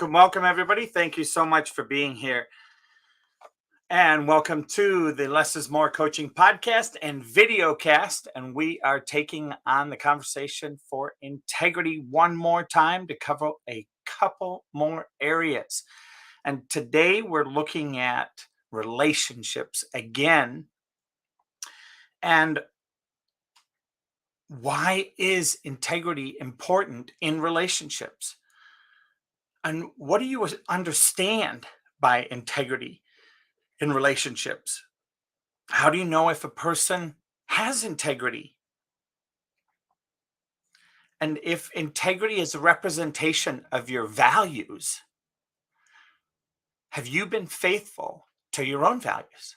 Welcome, everybody. Thank you so much for being here. And welcome to the Less is More Coaching podcast and video cast. And we are taking on the conversation for integrity one more time to cover a couple more areas. And today we're looking at relationships again. And why is integrity important in relationships? And what do you understand by integrity in relationships? How do you know if a person has integrity? And if integrity is a representation of your values, have you been faithful to your own values?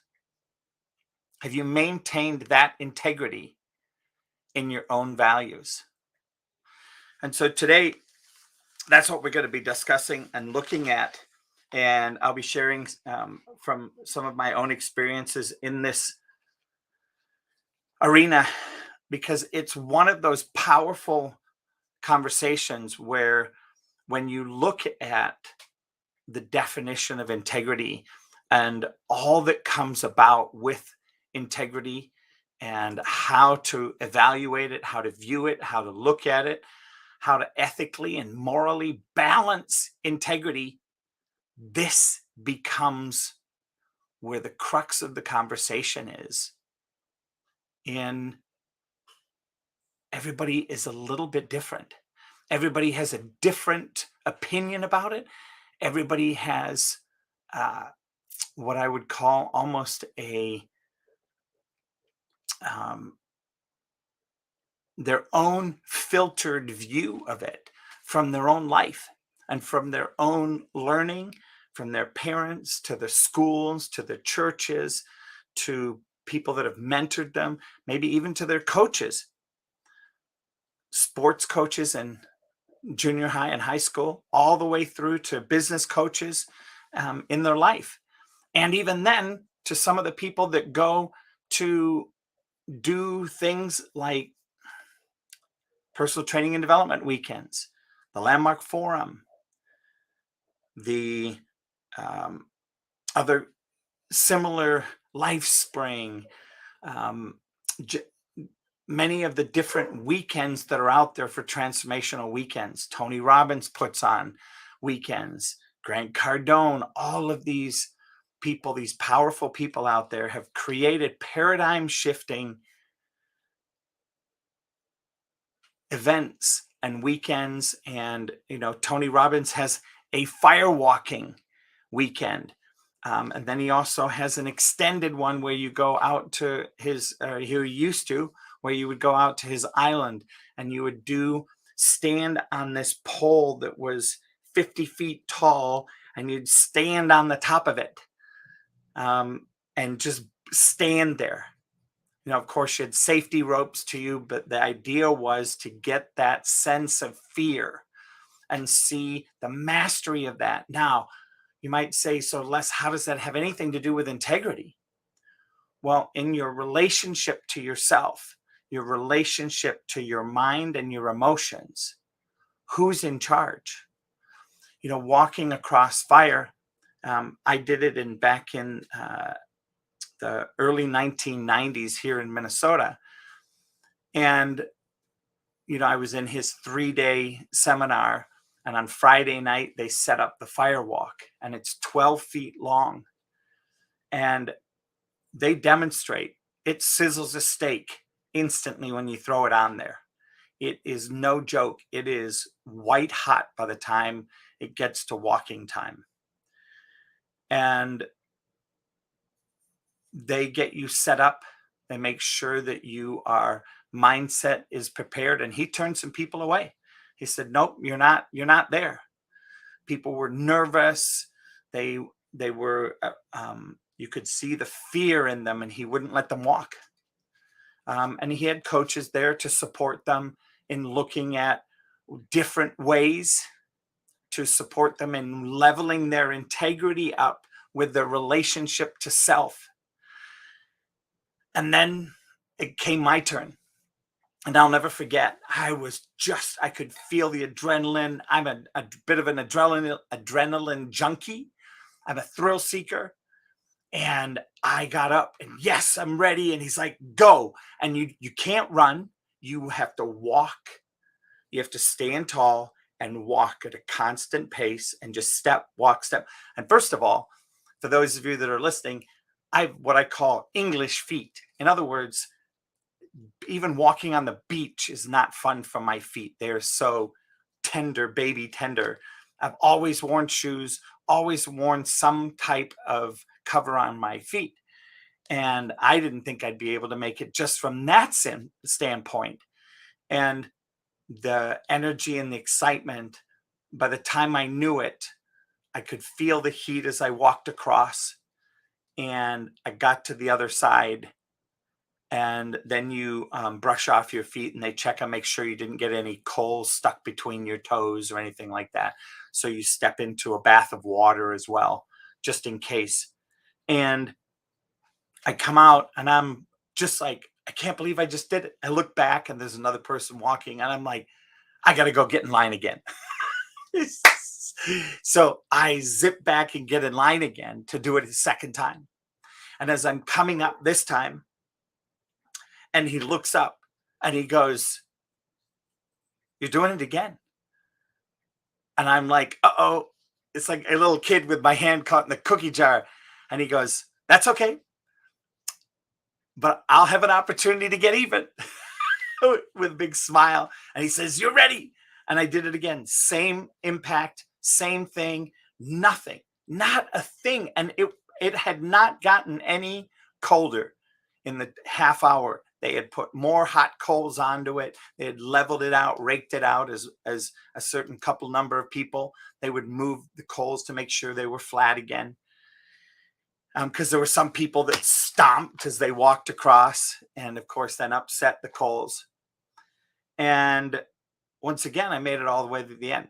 Have you maintained that integrity in your own values? And so today, that's what we're going to be discussing and looking at. And I'll be sharing from some of my own experiences in this arena, because it's one of those powerful conversations where when you look at the definition of integrity and all that comes about with integrity and how to evaluate it, how to view it, how to look at it, how to ethically and morally balance integrity, this becomes where the crux of the conversation is. And everybody is a little bit different. Everybody has a different opinion about it. Everybody has what I would call almost their own filtered view of it from their own life and from their own learning, from their parents to the schools, to the churches, to people that have mentored them, maybe even to their coaches, sports coaches in junior high and high school, all the way through to business coaches in their life. And even then to some of the people that go to do things like personal training and development weekends, the Landmark Forum, the other similar LifeSpring, many of the different weekends that are out there for transformational weekends. Tony Robbins puts on weekends, Grant Cardone, all of these people, these powerful people out there have created paradigm shifting events and weekends. And, Tony Robbins has a fire walking weekend. And then he also has an extended one where you go out to where you would go out to his island and you would stand on this pole that was 50 feet tall, and you'd stand on the top of it and just stand there. Of course, you had safety ropes to you, but the idea was to get that sense of fear and see the mastery of that. Now, you might say, so Les, how does that have anything to do with integrity? Well, in your relationship to yourself, your relationship to your mind and your emotions, who's in charge? Walking across fire, I did it back in the early 1990s here in Minnesota. And, I was in his 3-day seminar, and on Friday night, they set up the fire walk, and it's 12 feet long. And they demonstrate it sizzles a steak instantly when you throw it on there. It is no joke. It is white hot by the time it gets to walking time. And they get you set up. They make sure that your mindset is prepared. And he turned some people away. He said, nope, you're not there. People were nervous. They were, you could see the fear in them, and he wouldn't let them walk. And he had coaches there to support them in looking at different ways to support them in leveling their integrity up with their relationship to self. And then it came my turn. And I'll never forget, I could feel the adrenaline. I'm a bit of an adrenaline junkie. I'm a thrill seeker. And I got up and yes, I'm ready. And he's like, go. And you can't run. You have to walk. You have to stand tall and walk at a constant pace and just step, walk, step. And first of all, for those of you that are listening, I have what I call English feet. In other words, even walking on the beach is not fun for my feet. They're so tender, baby tender. I've always worn shoes, always worn some type of cover on my feet. And I didn't think I'd be able to make it just from that standpoint. And the energy and the excitement, by the time I knew it, I could feel the heat as I walked across, and I got to the other side. And then you brush off your feet and they check and make sure you didn't get any coals stuck between your toes or anything like that. So you step into a bath of water as well, just in case. And I come out and I'm just like, I can't believe I just did it. I look back and there's another person walking and I'm like, I got to go get in line again. So I zip back and get in line again to do it a second time. And as I'm coming up this time, and he looks up and he goes, you're doing it again. And I'm like, uh-oh. It's like a little kid with my hand caught in the cookie jar. And he goes, that's okay. But I'll have an opportunity to get even with a big smile. And he says, you're ready. And I did it again. Same impact, same thing, nothing, not a thing. And it had not gotten any colder in the half hour. They had put more hot coals onto it. They had leveled it out, raked it out as a certain couple number of people. They would move the coals to make sure they were flat again. Because there were some people that stomped as they walked across and, of course, then upset the coals. And once again, I made it all the way to the end.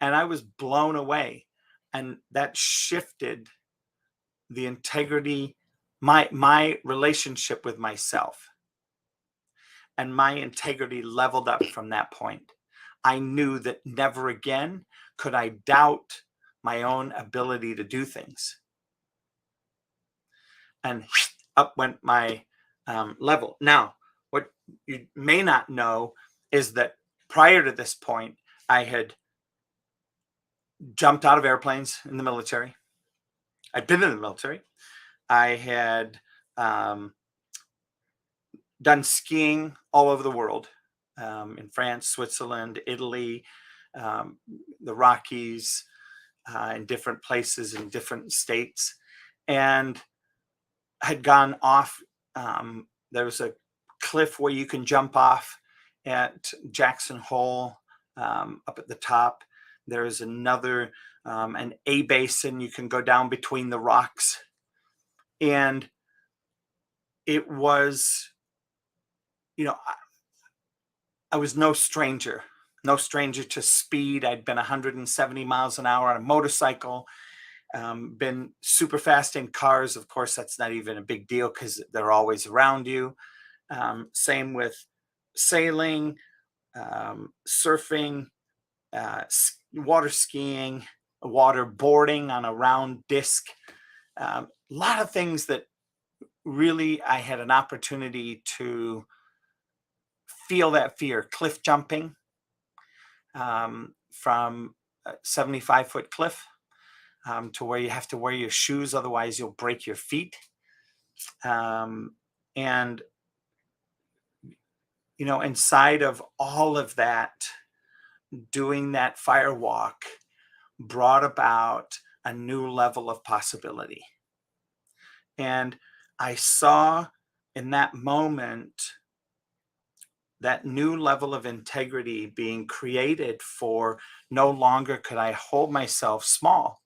And I was blown away. And that shifted the integrity, my relationship with myself, and my integrity leveled up from that point. I knew that never again could I doubt my own ability to do things. And up went my level. Now, what you may not know is that prior to this point, I had jumped out of airplanes in the military. I'd been in the military. I had done skiing all over the world, in France, Switzerland, Italy, the Rockies, in different places in different states, and had gone off. There was a cliff where you can jump off at Jackson Hole, up at the top. There's another, an A basin. You can go down between the rocks. And it was, I was no stranger to speed. I'd been 170 miles an hour on a motorcycle, been super fast in cars. Of course, that's not even a big deal because they're always around you. Same with sailing, surfing, water skiing, water boarding on a round disc. A lot of things that really I had an opportunity to feel that fear. Cliff jumping, from a 75-foot cliff, to where you have to wear your shoes, otherwise you'll break your feet. And inside of all of that, doing that fire walk brought about a new level of possibility. And I saw in that moment that new level of integrity being created, for no longer could I hold myself small.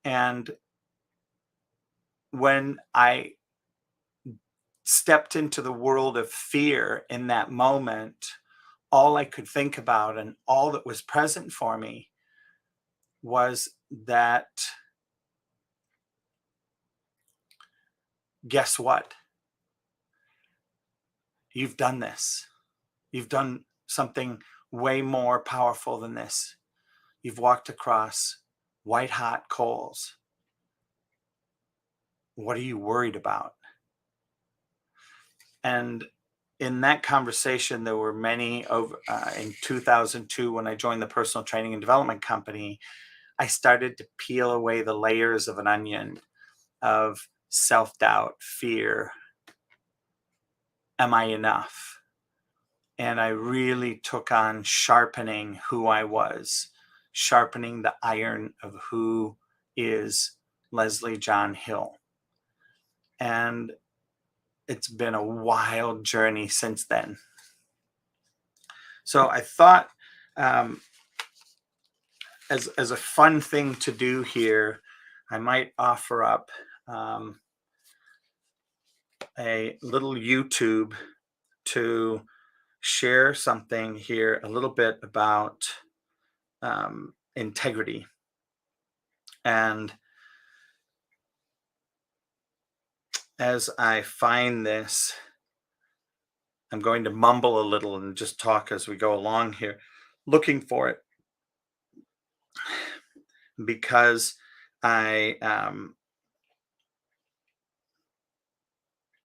And when I stepped into the world of fear in that moment, all I could think about and all that was present for me was that, guess what? You've done this. You've done something way more powerful than this. You've walked across white hot coals. What are you worried about? And in that conversation, there were many in 2002, when I joined the personal training and development company, I started to peel away the layers of an onion of self-doubt, fear. Am I enough? And I really took on sharpening who I was, sharpening the iron of who is Leslie John Hill. And it's been a wild journey since then. So I thought, as a fun thing to do here, I might offer up a little YouTube to share something here, a little bit about integrity. And as I find this, I'm going to mumble a little and just talk as we go along here, looking for it, because I,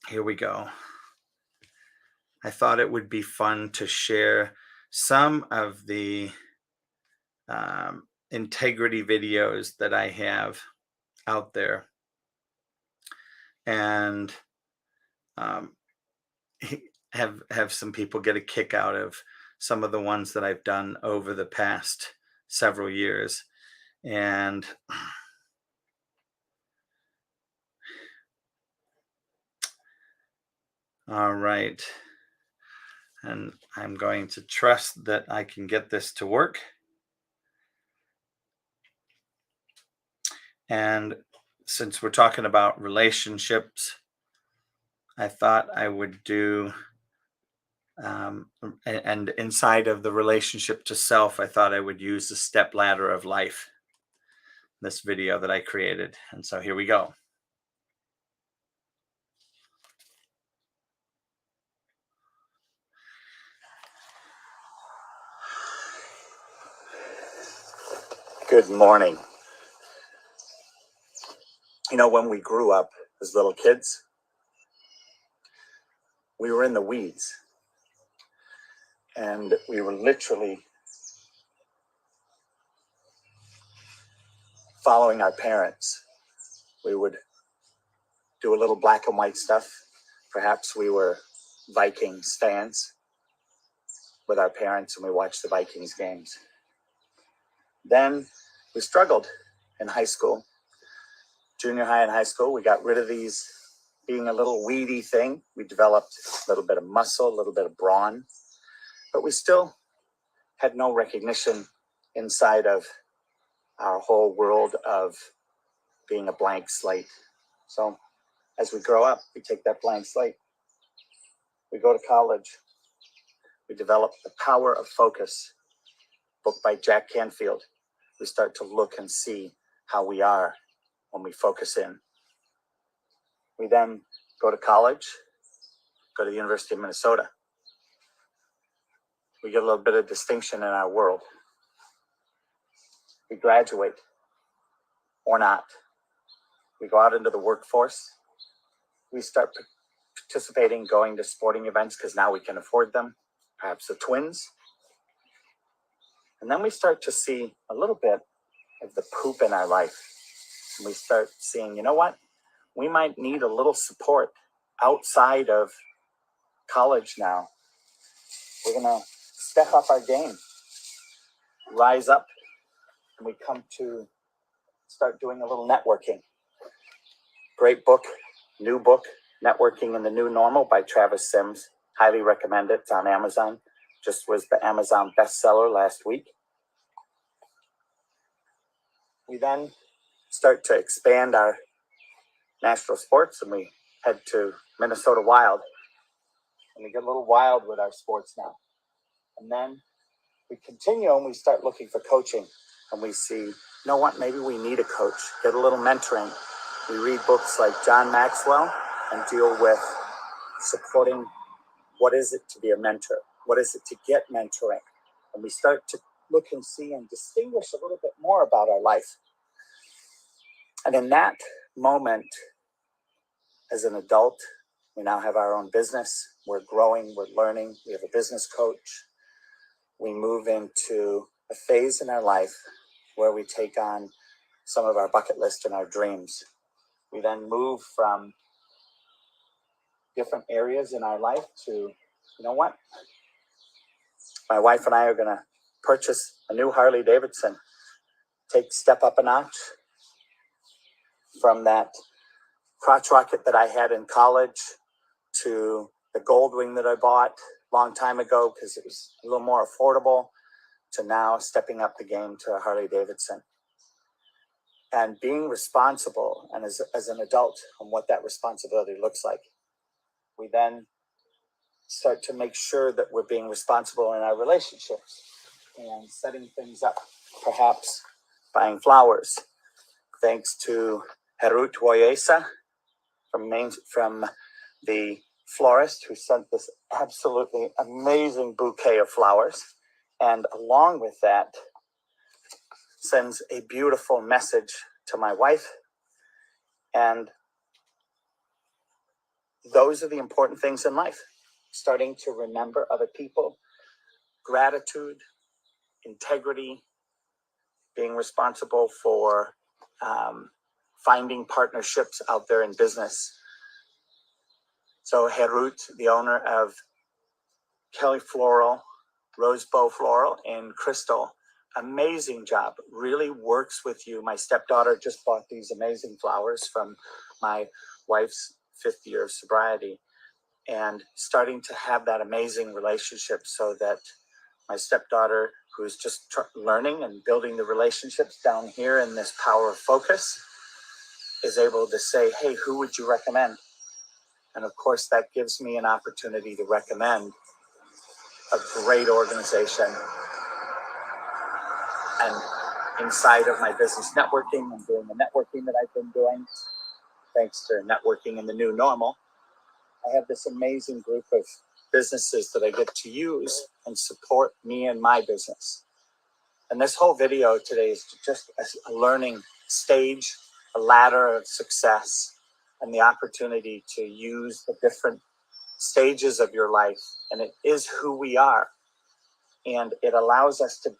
here we go. I thought it would be fun to share some of the integrity videos that I have out there, and have some people get a kick out of some of the ones that I've done over the past several years. And all right. And I'm going to trust that I can get this to work. And since we're talking about relationships, I thought I would do, and inside of the relationship to self, I thought I would use the step ladder of life, this video that I created. And so here we go. Good morning. When we grew up as little kids, we were in the weeds, and we were literally following our parents. We would do a little black and white stuff. Perhaps we were Vikings fans with our parents, and we watched the Vikings games. Then we struggled in high school, junior high and high school. We got rid of these being a little weedy thing. We developed a little bit of muscle, a little bit of brawn, but we still had no recognition inside of our whole world of being a blank slate. So as we grow up, we take that blank slate. We go to college. We develop The Power of Focus, book by Jack Canfield. We start to look and see how we are when we focus in. We then go to college, go to the University of Minnesota. We get a little bit of distinction in our world. We graduate or not. We go out into the workforce. We start participating, going to sporting events because now we can afford them, perhaps the Twins. And then we start to see a little bit of the poop in our life. And we start seeing, you know what? We might need a little support outside of college now, we're going to step up our game, rise up, and we come to start doing a little networking. Great book, new book, Networking in the New Normal by Travis Sims. Highly recommend it. It's on Amazon. Just was the Amazon bestseller last week. We then start to expand our national sports, and we head to Minnesota Wild. And we get a little wild with our sports now. And then we continue and we start looking for coaching. And we see, you know what, maybe we need a coach. Get a little mentoring. We read books like John Maxwell and deal with supporting what is it to be a mentor? What is it to get mentoring? And we start to look and see and distinguish a little bit more about our life. And in that moment, as an adult, we now have our own business. We're growing, we're learning. We have a business coach. We move into a phase in our life where we take on some of our bucket list and our dreams. We then move from different areas in our life to, you know what? My wife and I are going to purchase a new Harley Davidson. Step up a notch from that crotch rocket that I had in college to the Goldwing that I bought a long time ago because it was a little more affordable, to now stepping up the game to a Harley Davidson. And being responsible, and as an adult, on what that responsibility looks like. We then start to make sure that we're being responsible in our relationships and setting things up, perhaps buying flowers. Thanks to Herut Woyesa from the florist who sent this absolutely amazing bouquet of flowers. And along with that, sends a beautiful message to my wife. And those are the important things in life. Starting to remember other people, gratitude, integrity, being responsible for finding partnerships out there in business. So Herut, the owner of Kelly Floral, Rosebow Floral in Crystal, amazing job, really works with you. My stepdaughter just bought these amazing flowers from my wife's 5th year of sobriety, and starting to have that amazing relationship so that my stepdaughter, who's just learning and building the relationships down here in this power of focus, is able to say, hey, who would you recommend? And of course, that gives me an opportunity to recommend a great organization. And inside of my business networking and doing the networking that I've been doing, thanks to Networking in the New Normal, I have this amazing group of businesses that I get to use and support me and my business. And this whole video today is just a learning stage, a ladder of success, and the opportunity to use the different stages of your life. And it is who we are. And it allows us to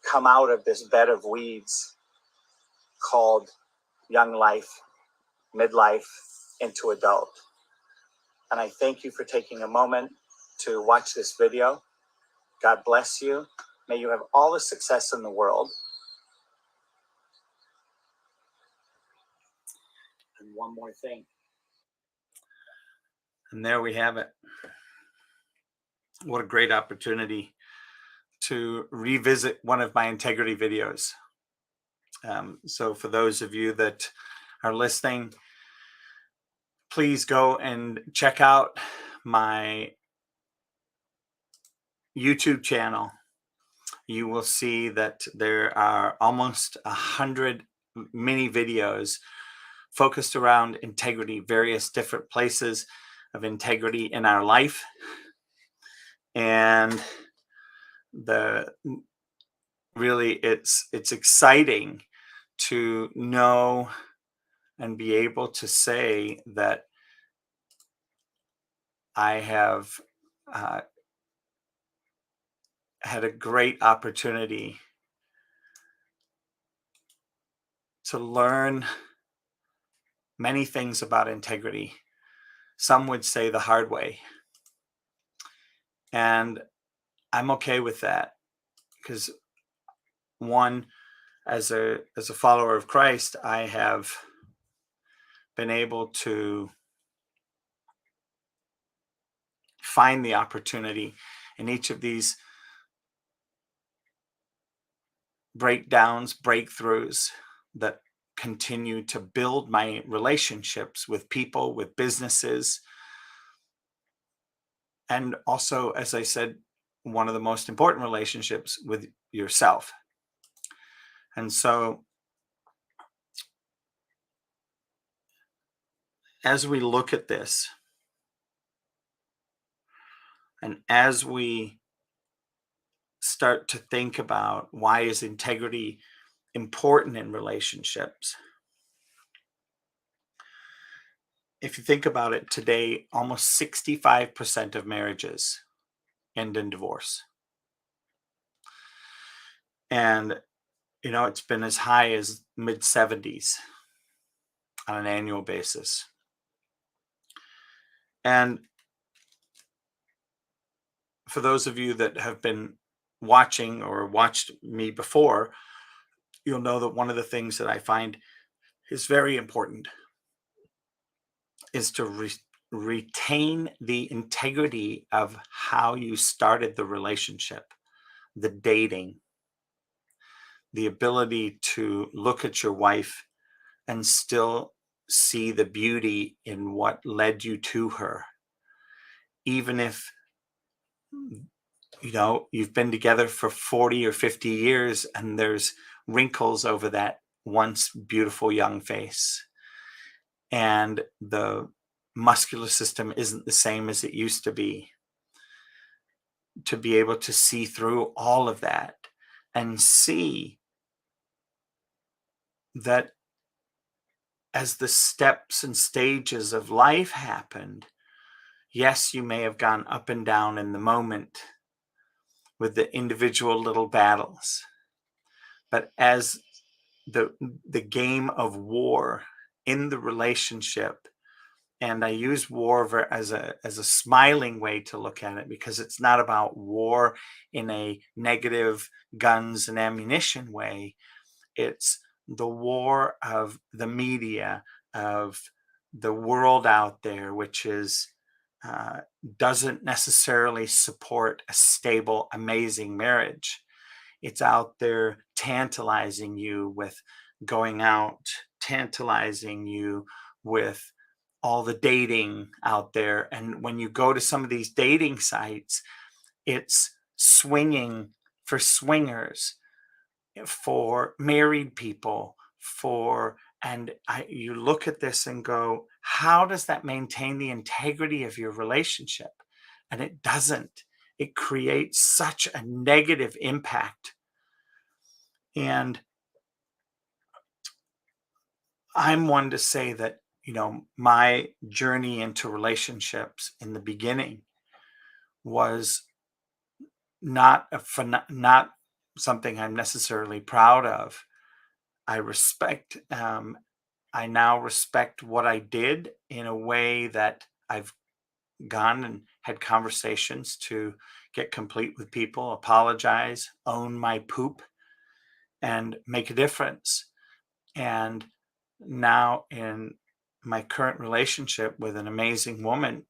come out of this bed of weeds called young life, midlife, into adult. And I thank you for taking a moment to watch this video. God bless you. May you have all the success in the world. And one more thing. And there we have it. What a great opportunity to revisit one of my integrity videos. So for those of you that are listening, please go and check out my YouTube channel. You will see that there are almost 100 mini videos focused around integrity, various different places of integrity in our life. And it's exciting to know and be able to say that I have had a great opportunity to learn many things about integrity. Some would say the hard way. And I'm okay with that because, one, as a follower of Christ, I have been able to find the opportunity in each of these breakdowns, breakthroughs that continue to build my relationships with people, with businesses, and also, as I said, one of the most important relationships with yourself. And so, as we look at this, and as we start to think about why is integrity important in relationships, if you think about it today, almost 65% of marriages end in divorce. And, it's been as high as mid 70s on an annual basis. And for those of you that have been watching or watched me before, you'll know that one of the things that I find is very important is to retain the integrity of how you started the relationship, the dating, the ability to look at your wife and still see the beauty in what led you to her, even if you've been together for 40 or 50 years and there's wrinkles over that once beautiful young face, and the muscular system isn't the same as it used to be able to see through all of that and see that as the steps and stages of life happened, yes, you may have gone up and down in the moment with the individual little battles, but as the the game of war in the relationship, and I use war as a smiling way to look at it, because it's not about war in a negative guns and ammunition way. It's the war of the media, of the world out there, which is uh, doesn't necessarily support a stable, amazing marriage. It's out there tantalizing you with going out, tantalizing you with all the dating out there. And when you go to some of these dating sites, it's swinging for swingers, for married people, you look at this and go, how does that maintain the integrity of your relationship? And it doesn't. It creates such a negative impact. And I'm one to say that, my journey into relationships in the beginning was not something I'm necessarily proud of. I now respect what I did in a way that I've gone and had conversations to get complete with people, apologize, own my poop, and make a difference. And now in my current relationship with an amazing woman,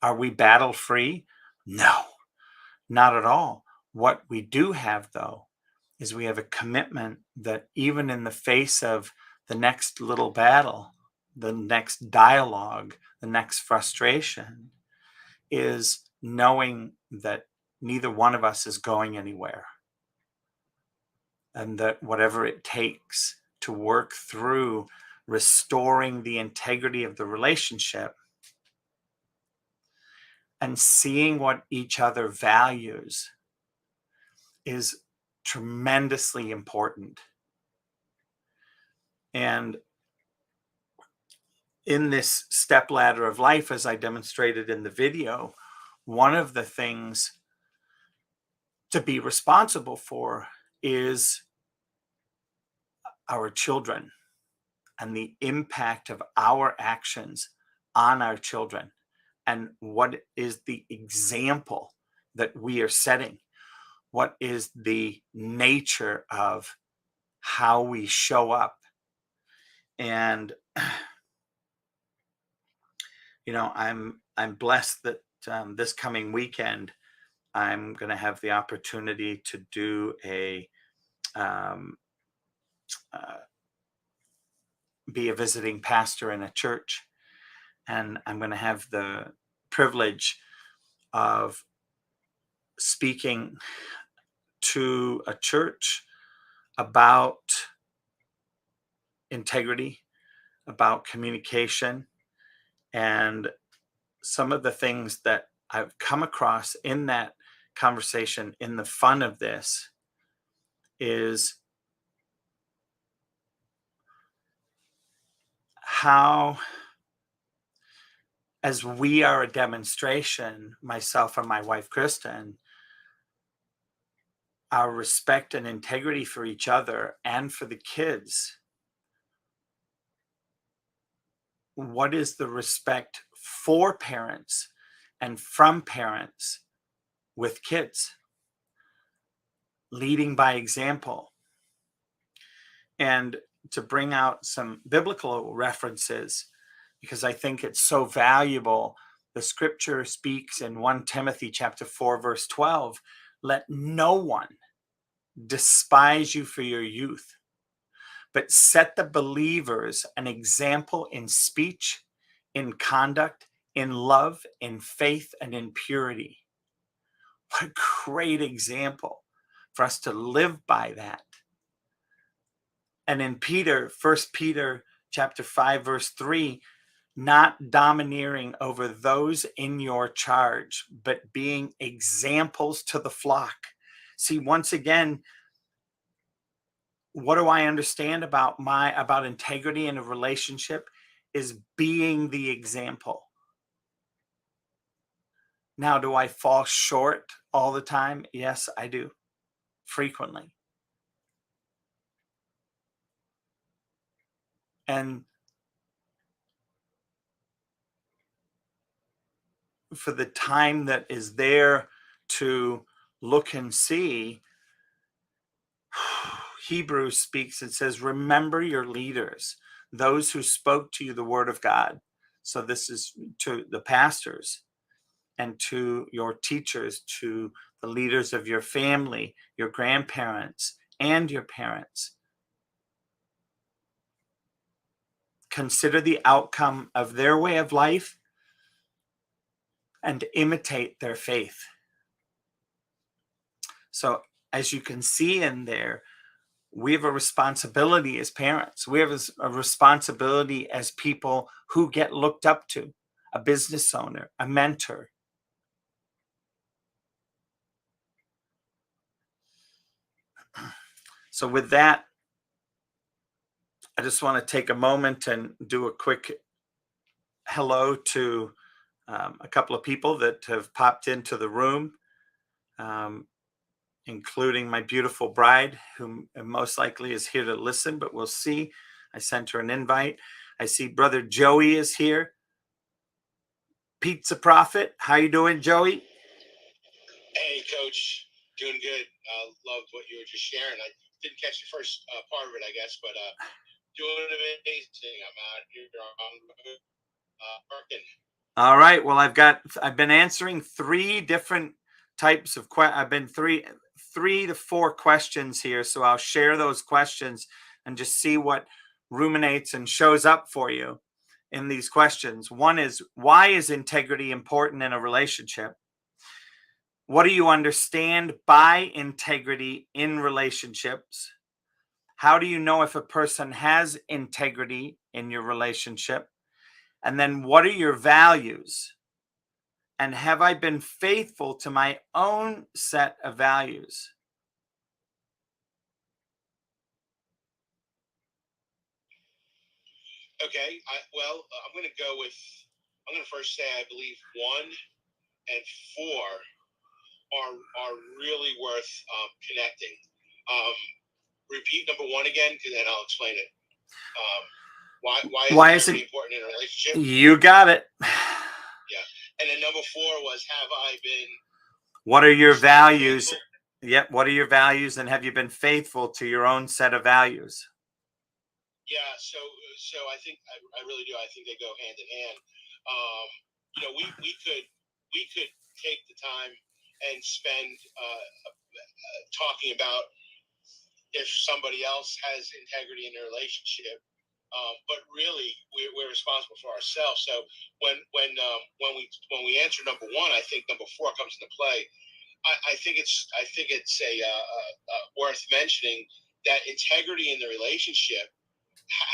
are we battle free? No, not at all. What we do have, though, is we have a commitment that even in the face of the next little battle, the next dialogue, the next frustration, is knowing that neither one of us is going anywhere. And that whatever it takes to work through restoring the integrity of the relationship and seeing what each other values is tremendously important. And in this step ladder of life, as I demonstrated in the video, one of the things to be responsible for is our children and the impact of our actions on our children, and what is the example that we are setting? What is the nature of how we show up? And I'm blessed that this coming weekend I'm going to have the opportunity to do um, uh, be a visiting pastor in a church, and I'm going to have the privilege of speaking to a church about integrity, about communication, and some of the things that I've come across in that conversation, in the fun of this, is how, as we are a demonstration, myself and my wife Kristen, our respect and integrity for each other and for the kids. What is the respect for parents and from parents with kids? Leading by example. And to bring out some biblical references, because I think it's so valuable. The scripture speaks in 1 Timothy chapter 4, verse 12, let no one despise you for your youth, but set the believers an example in speech, in conduct, in love, in faith, and in purity. What a great example for us to live by that. And in Peter, 1 Peter chapter 5, verse 3, not domineering over those in your charge, but being examples to the flock. See, once again, what do I understand about integrity in a relationship is being the example. Now, do I fall short all the time? Yes, I do, frequently. And for the time that is there to look and see, Hebrews speaks, it says, remember your leaders, those who spoke to you the word of God. So this is to the pastors and to your teachers, to the leaders of your family, your grandparents, and your parents. Consider the outcome of their way of life and imitate their faith. So as you can see in there, we have a responsibility as parents. We have a responsibility as people who get looked up to, a business owner, a mentor. So with that, I just want to take a moment and do a quick hello to a couple of people that have popped into the room, including my beautiful bride, who most likely is here to listen, but we'll see. I sent her an invite. I see Brother Joey is here. Pizza Prophet, how you doing, Joey? Hey, Coach. Doing good. Loved what you were just sharing. I didn't catch the first part of it, I guess, but doing amazing. I'm out here working. All right. Well, I've been answering three different types of I've been three to four questions here, so I'll share those questions and just see what ruminates and shows up for you in these questions. One is, why is integrity important in a relationship? What do you understand by integrity in relationships? How do you know if a person has integrity in your relationship? And then what are your values? And have I been faithful to my own set of values? Okay. I'm going to first say I believe 1 and 4 are really worth connecting. Repeat number 1 again, and then I'll explain it. Why is it important in a relationship? You got it. Yeah. And then number 4 was, have I been What are your Staying values? faithful. Yep. What are your values, and have you been faithful to your own set of values? Yeah, so I really do. I think they go hand in hand. Um, we could take the time and spend talking about if somebody else has integrity in their relationship, but really we're responsible for ourselves. So when we answer number one, I think number four comes into play. I think it's worth mentioning that integrity in the relationship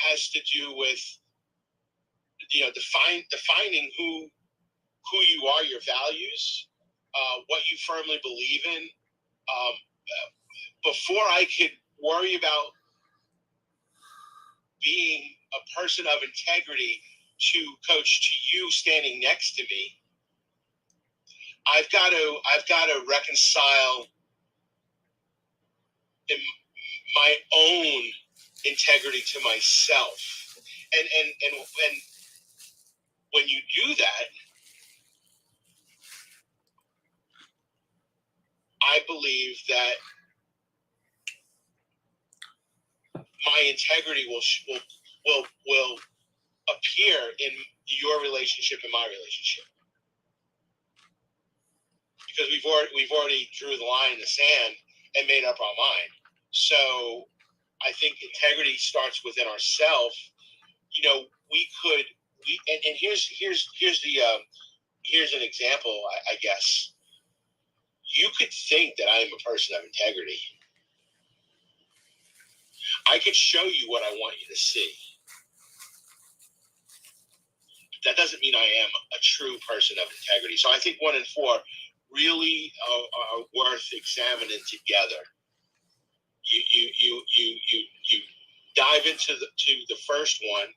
has to do with defining who you are, your values, what you firmly believe in. Before I could worry about being a person of integrity to you standing next to me, I've got to reconcile in my own integrity to myself, and when you do that, I believe that my integrity will appear in your relationship and my relationship, because we've already drew the line in the sand and made up our mind. So I think integrity starts within ourselves. We could we and here's an example. I guess you could think that I am a person of integrity. I could show you what I want you to see. That doesn't mean I am a true person of integrity. So I think one and four really are worth examining together. You dive into the first one,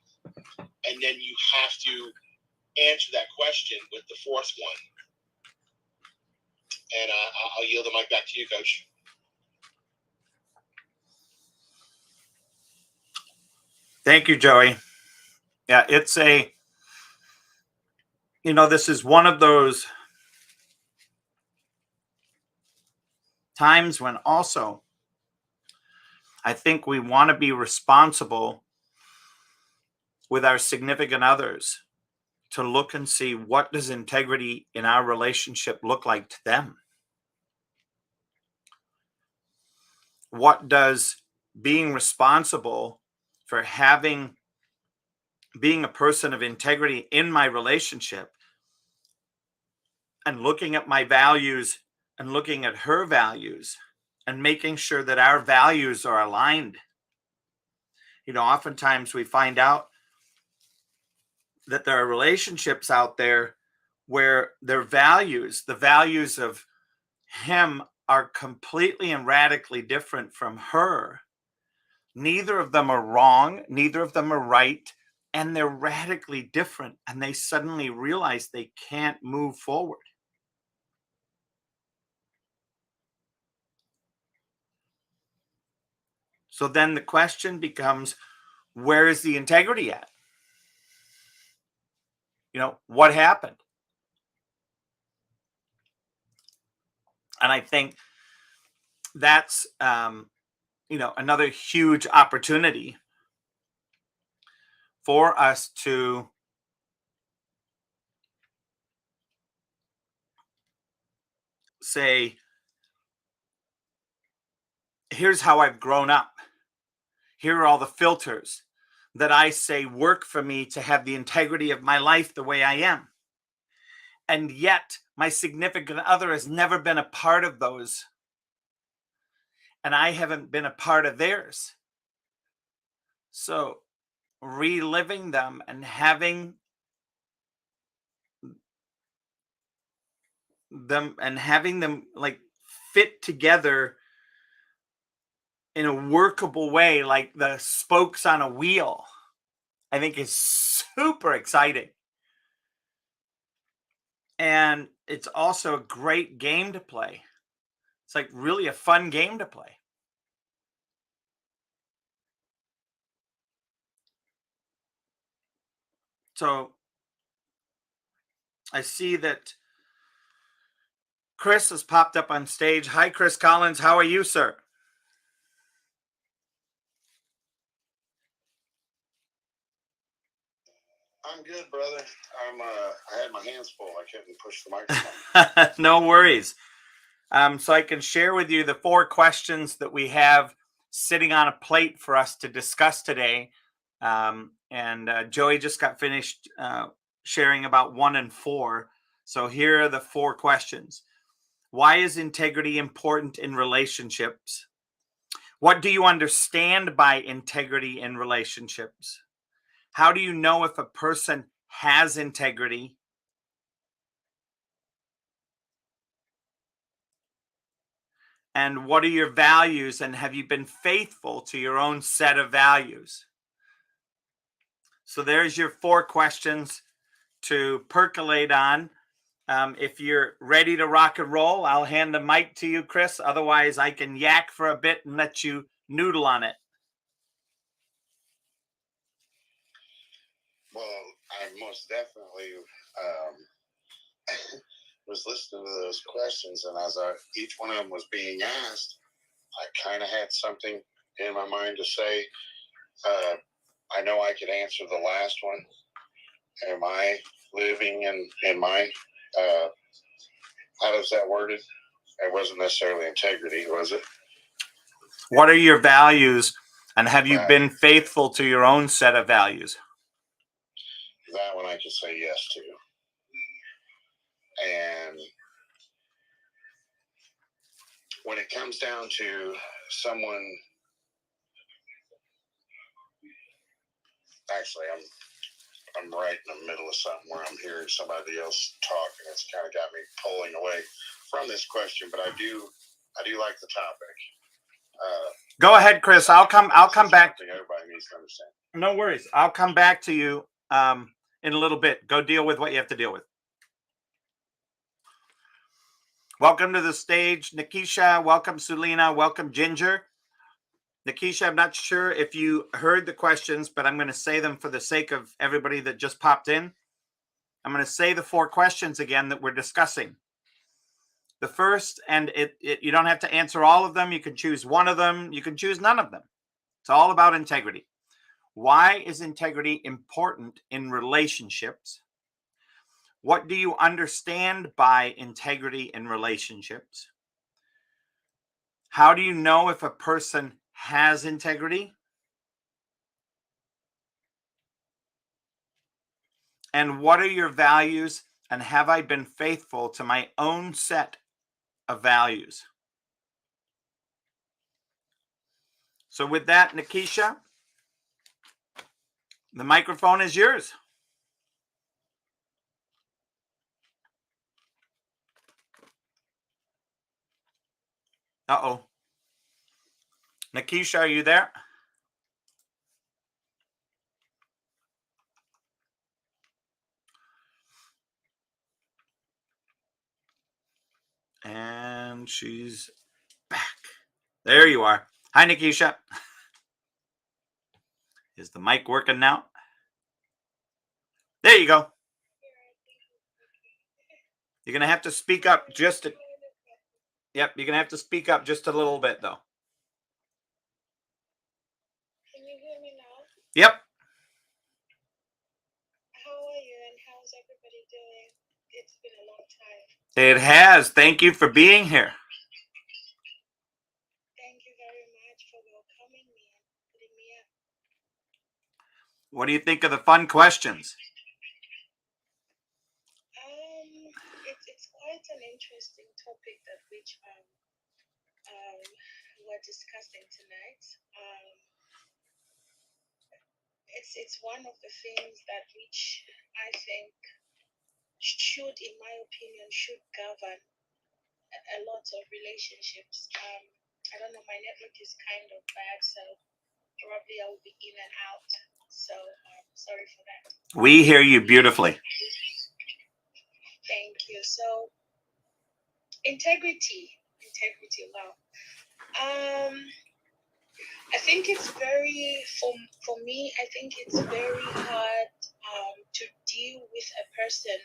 and then you have to answer that question with the fourth one. And I'll yield the mic back to you, Coach. Thank you, Joey. Yeah, this is one of those times when also I think we want to be responsible with our significant others to look and see, what does integrity in our relationship look like to them? What does being responsible for being a person of integrity in my relationship, and looking at my values and looking at her values and making sure that our values are aligned? Oftentimes we find out that there are relationships out there where their values, the values of him, are completely and radically different from her. Neither of them are wrong, neither of them are right, and they're radically different, and they suddenly realize they can't move forward. So then the question becomes, where is the integrity at? What happened? And I think that's another huge opportunity for us to say, here's how I've grown up. Here are all the filters that I say work for me to have the integrity of my life the way I am. And yet my significant other has never been a part of those, and I haven't been a part of theirs. So reliving them and having them like fit together in a workable way, like the spokes on a wheel, I think is super exciting. And it's also a great game to play. It's like really a fun game to play. So I see that Chris has popped up on stage. Hi, Chris Collins. How are you, sir? I'm good, brother. I had my hands full. I couldn't push the microphone. No worries. So I can share with you the 4 questions that we have sitting on a plate for us to discuss today. And Joey just got finished sharing about 1 and 4. So here are the 4 questions. Why is integrity important in relationships? What do you understand by integrity in relationships? How do you know if a person has integrity? And what are your values? And have you been faithful to your own set of values? So there's your 4 questions to percolate on. If you're ready to rock and roll, I'll hand the mic to you, Chris. Otherwise, I can yak for a bit and let you noodle on it. Well, I most definitely was listening to those questions, and as each one of them was being asked, I kind of had something in my mind to say. I know I could answer the last one. Am I living in mine? How does that worded? It wasn't necessarily integrity, was it? What are your values, and have you been faithful to your own set of values? That one I can say yes to. And when it comes down to someone, actually, I'm right in the middle of something where I'm hearing somebody else talk, and it's kind of got me pulling away from this question. But I do like the topic. Go ahead, Chris. I'll come back. Everybody needs to understand. No worries. I'll come back to you in a little bit. Go deal with what you have to deal with. Welcome to the stage, Nikisha. Welcome, Sulina. Welcome, Ginger. Nikisha, I'm not sure if you heard the questions, but I'm going to say them for the sake of everybody that just popped in. I'm going to say the 4 questions again that we're discussing. The first, and you don't have to answer all of them. You can choose one of them. You can choose none of them. It's all about integrity. Why is integrity important in relationships? What do you understand by integrity in relationships? How do you know if a person has integrity? And what are your values? And have I been faithful to my own set of values? So with that, Nikisha, the microphone is yours. Uh-oh. Nikisha, are you there? And she's back. There you are. Hi, Nikisha. Is the mic working now? There you go. You're going to have to speak up just a... Yep, you're going to have to speak up just a little bit, though. Can you hear me now? Yep. How are you and how's everybody doing? It's been a long time. It has. Thank you for being here. Thank you very much for welcoming me and putting me up. What do you think of the fun questions? It's quite an interesting topic that which we're discussing tonight. It's one of the things that which I think should, in my opinion, should govern a lot of relationships. I don't know, my network is kind of bad, so probably I will be in and out. So sorry for that. We hear you beautifully. Thank you. So integrity. Wow. I think it's very for me. I think it's very hard to deal with a person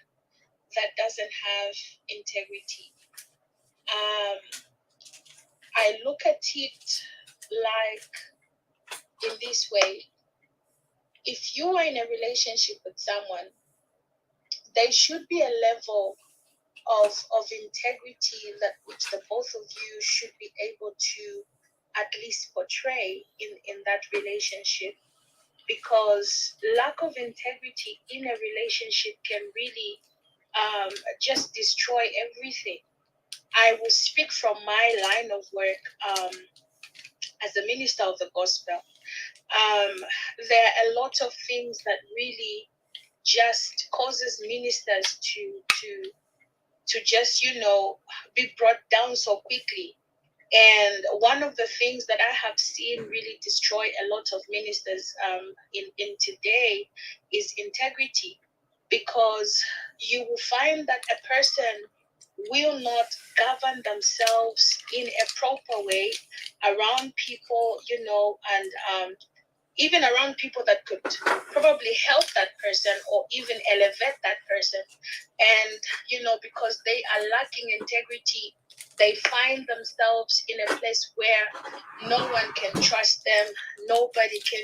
that doesn't have integrity. I look at it like in this way: if you are in a relationship with someone, there should be a level of integrity that which the both of you should be able to at least portray in that relationship, because lack of integrity in a relationship can really just destroy everything. I will speak from my line of work as a minister of the gospel. There are a lot of things that really just causes ministers to just be brought down so quickly. And one of the things that I have seen really destroy a lot of ministers in today is integrity, because you will find that a person will not govern themselves in a proper way around people, and even around people that could probably help that person or even elevate that person. And, because they are lacking integrity, they find themselves in a place where no one can trust them, nobody can,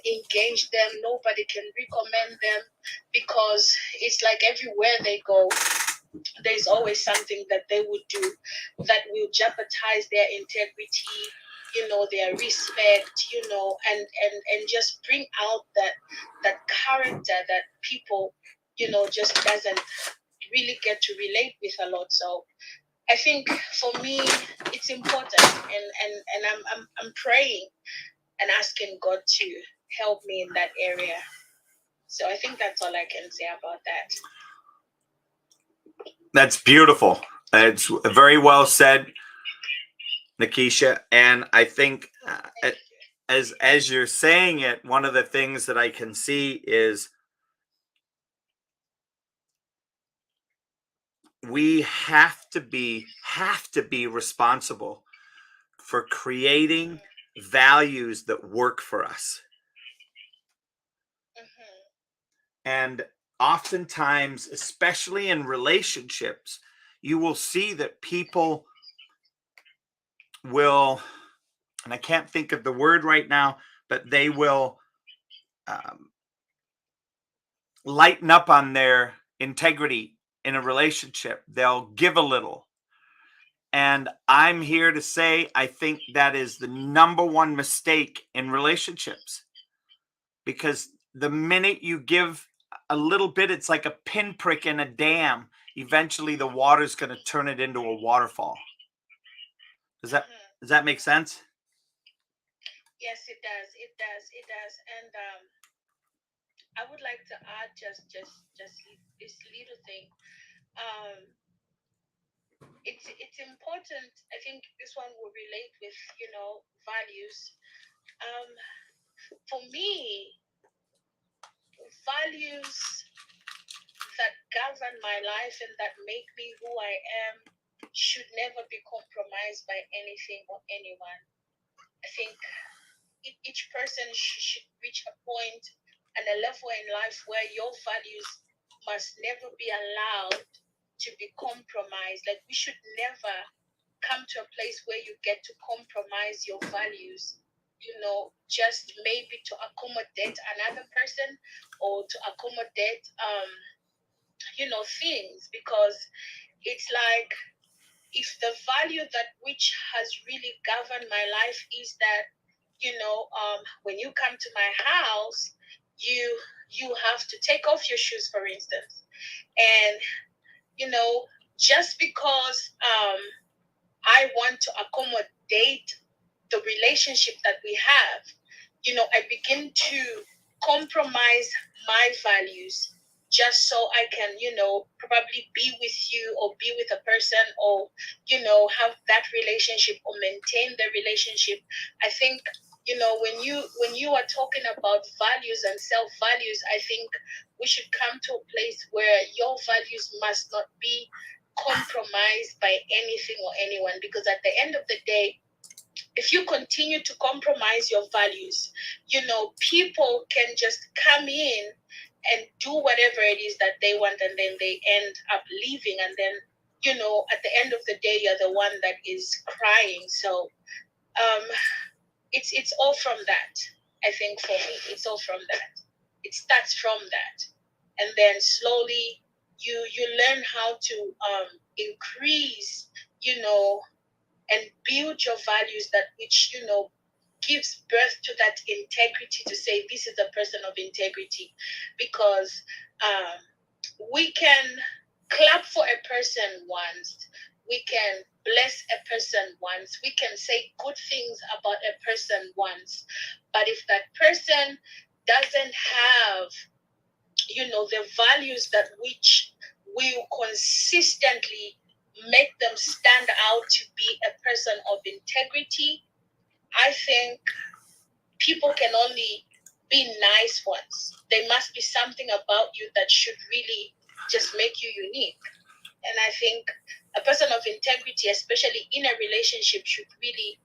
engage them, nobody can recommend them, because it's like everywhere they go, there's always something that they would do that will jeopardize their integrity, their respect, and just bring out that character that people, just doesn't really get to relate with a lot. So I think for me, it's important, and I'm praying and asking God to help me in that area. So I think that's all I can say about that. That's beautiful. It's very well said, Nikisha. And I think as you're saying it, one of the things that I can see is we have to be responsible for creating values that work for us. And oftentimes, especially in relationships, you will see that people will, and I can't think of the word right now, but they will lighten up on their integrity in a relationship. They'll give a little. And I'm here to say, I think that is the number one mistake in relationships, because the minute you give a little bit, it's like a pinprick in a dam. Eventually the water's going to turn it into a waterfall. Does that make sense? Yes, it does. It does. And I would like to add just this little thing. It's important. I think this one will relate with values. For me, values that govern my life and that make me who I am should never be compromised by anything or anyone. I think each person should reach a point and a level in life where your values must never be allowed to be compromised. Like, we should never come to a place where you get to compromise your values, just maybe to accommodate another person or to accommodate things, because it's like, if the value that which has really governed my life is that when you come to my house, you have to take off your shoes, for instance. And just because I want to accommodate the relationship that we have, I begin to compromise my values just so I can, probably be with you or be with a person, or, have that relationship or maintain the relationship. I think, when you are talking about values and self-values, I think we should come to a place where your values must not be compromised by anything or anyone, because at the end of the day, if you continue to compromise your values, people can just come in and do whatever it is that they want, and then they end up leaving, and then at the end of the day, you're the one that is crying. So it's all from that. I think for me, it's all from that. It starts from that, and then slowly you learn how to increase, and build your values, that which gives birth to that integrity, to say this is a person of integrity. Because we can clap for a person once, we can bless a person once, we can say good things about a person once, but if that person doesn't have the values that which will consistently make them stand out to be a person of integrity, I think people can only be nice once. There must be something about you that should really just make you unique. And I think a person of integrity, especially in a relationship, should really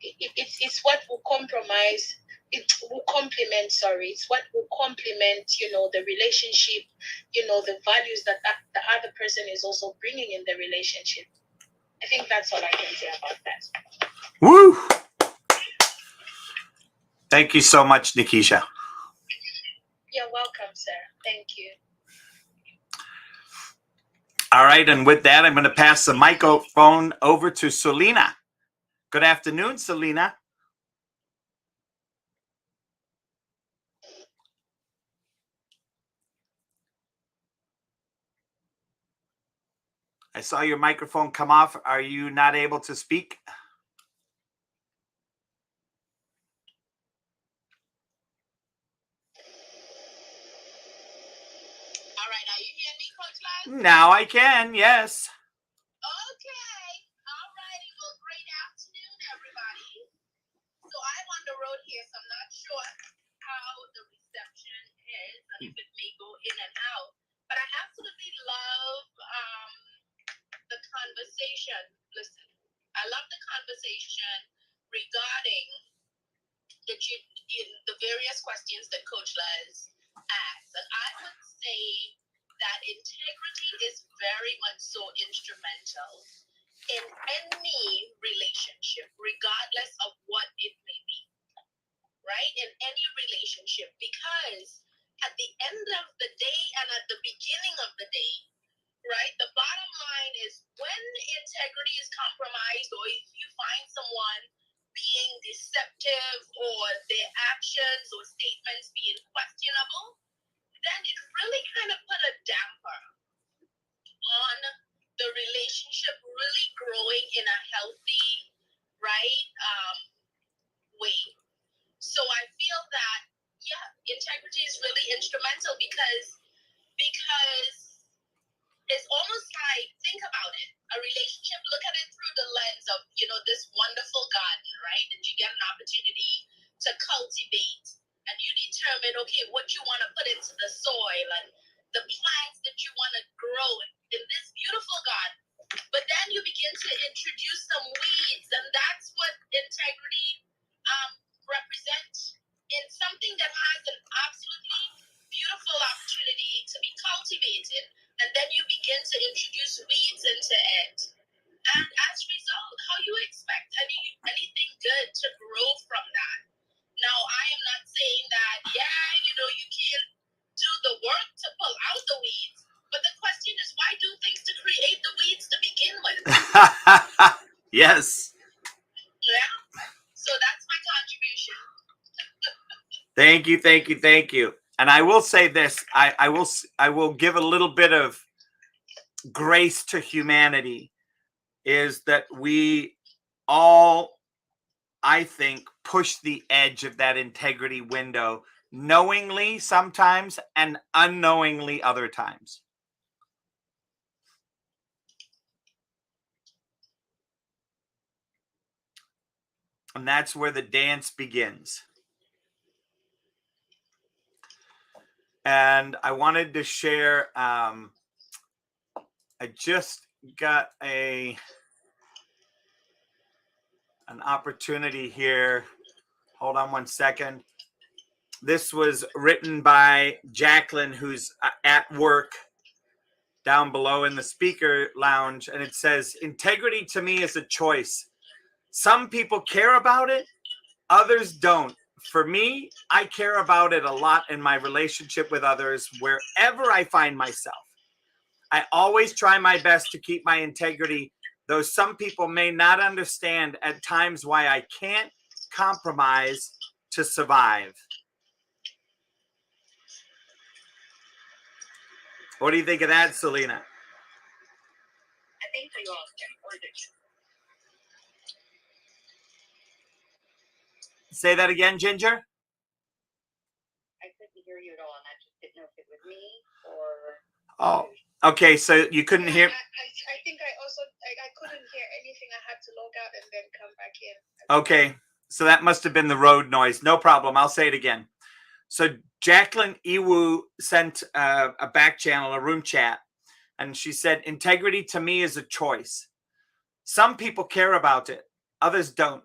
it's what will compromise. It will complement. Sorry, it's what will complement. The relationship. The values that the other person is also bringing in the relationship. I think that's all I can say about that. Woo! Thank you so much, Nikisha. You're welcome, sir. Thank you. All right, and with that, I'm going to pass the microphone over to Selena. Good afternoon, Selena. I saw your microphone come off. Are you not able to speak? All right, now you hear me, Coach Live? Now I can, yes. Okay. All righty. Well, great afternoon, everybody. So I'm on the road here, so I'm not sure how the reception is and if it may go in and out. But I absolutely love the conversation. Listen, I love the conversation regarding the various questions that Coach Les asked. And I would say that integrity is very much so instrumental in any relationship, regardless of what it may be, right? In any relationship, because at the end of the day and at the beginning of the day, right, the bottom line is when integrity is compromised, or if you find someone being deceptive or their actions or statements being questionable, then it really kind of put a damper on the relationship really growing in a healthy, right, way. So I feel that, yeah, integrity is really instrumental because it's almost like, think about it, a relationship, look at it through the lens of, this wonderful garden, right? And you get an opportunity to cultivate, and you determine, okay, what you want to put into the soil and the plants that you want to grow in this beautiful garden. But then you begin to introduce some weeds, and that's what integrity represents in something that has an absolutely beautiful opportunity to be cultivated, and then you begin to introduce weeds into it. And as a result, how you expect anything good to grow from that? Now, I am not saying that, you can't do the work to pull out the weeds, but the question is, why do things to create the weeds to begin with? Yes. Yeah. So that's my contribution. Thank you, thank you, thank you. And I will say this, I will give a little bit of grace to humanity, is that we all, I think, push the edge of that integrity window knowingly sometimes and unknowingly other times. And that's where the dance begins. And I wanted to share, I just got an opportunity here. Hold on one second. This was written by Jacqueline, who's at work. down below in the speaker lounge, and it says, integrity to me is a choice. Some people care about it, others don't. For me, I care about it a lot in my relationship with others, wherever I find myself. I always try my best to keep my integrity, though some people may not understand at times why I can't compromise to survive. What do you think of that, Selena? I think you all can. Say that again, Ginger? I couldn't hear you at all, and I just didn't know if it was me or. Oh, okay. So you couldn't hear. I think I also I couldn't hear anything. I had to log out and then come back in. Okay, so that must have been the road noise. No problem. I'll say it again. So Jacqueline Iwu sent a back channel, a room chat, and she said, integrity to me is a choice. Some people care about it, others don't.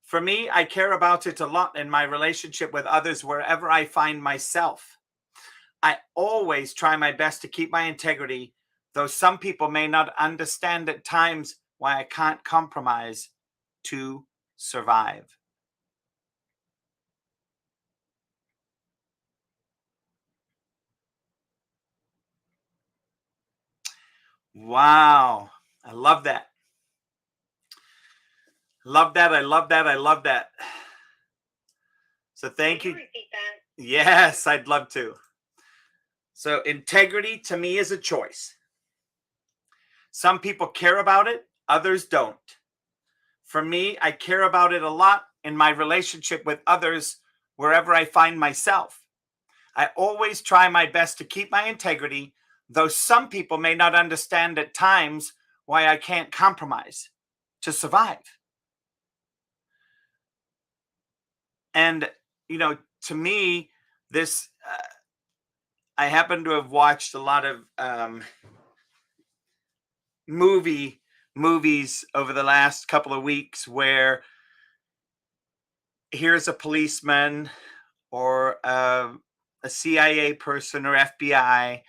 For me, I care about it a lot in my relationship with others wherever I find myself. I always try my best to keep my integrity, though some people may not understand at times why I can't compromise to survive. Wow. I love that. Love that. I love that. I love that. So thank you. Repeat that? Yes, I'd love to. So integrity to me is a choice. Some people care about it, others don't. For me, I care about it a lot in my relationship with others wherever I find myself. I always try my best to keep my integrity, though some people may not understand at times why I can't compromise to survive. And, you know, to me, this, I happen to have watched a lot of movies over the last couple of weeks where here's a policeman or a CIA person or FBI,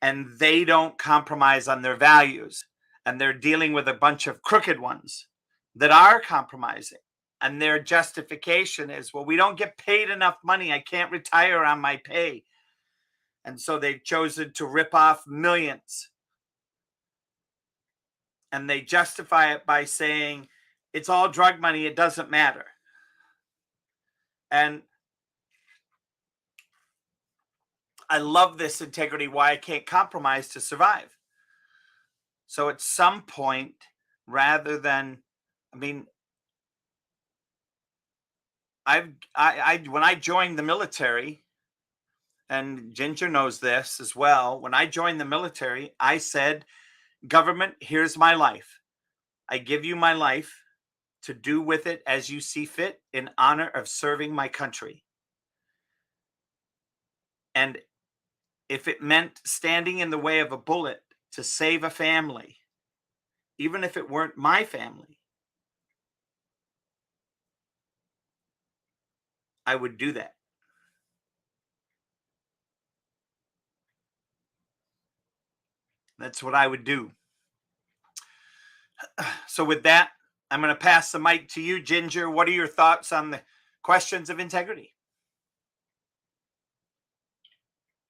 and they don't compromise on their values, and they're dealing with a bunch of crooked ones that are compromising. And their justification is, well, we don't get paid enough money. I can't retire on my pay. And so they've chosen to rip off millions. And they justify it by saying, it's all drug money. It doesn't matter. And I love this integrity, why I can't compromise to survive. So at some point, rather than, I mean, when I joined the military, and Ginger knows this as well, when I joined the military, I said, government, here's my life. I give you my life to do with it as you see fit in honor of serving my country. And if it meant standing in the way of a bullet to save a family, even if it weren't my family, I would do that. That's what I would do. So with that, I'm going to pass the mic to you, Ginger. What are your thoughts on the questions of integrity?